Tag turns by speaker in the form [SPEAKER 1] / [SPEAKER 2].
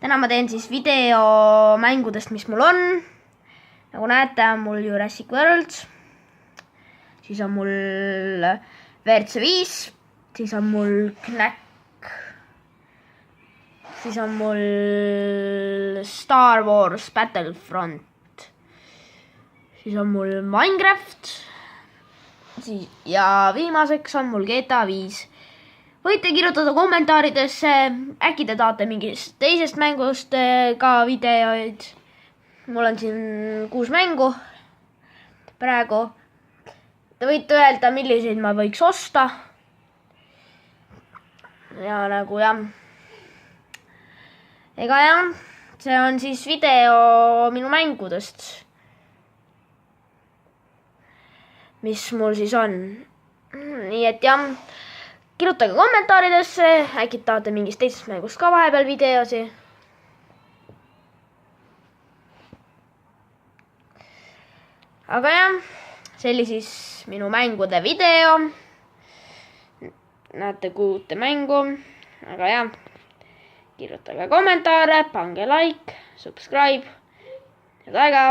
[SPEAKER 1] täna ma teen siis video mängudest, mis mul on. Nagu näete, on mul Jurassic World, siis on mul WRC 5, siis on mul Knack, siis on mul Star Wars Battlefront, siis on mul Minecraft ja viimaseks on mul GTA 5. Võite kirjutada kommentaaridesse, äkki te tahate mingist teisest mängust ka videoid. Mul on siin 6 mängu praegu. Te võite öelda, milliseid ma võiks osta. Ja nagu jah. Ega jah, see on siis video minu mängudest, mis mul siis on. Nii et jah, kirjutage kommentaaridesse, äkki tahate mingist teisest mängust ka vahepeal videosi. Aga jah, see oli siis minu mängude video. Näete 6 mängu. Aga jah, kirjutage kommentaare, pange like, subscribe. Head aega!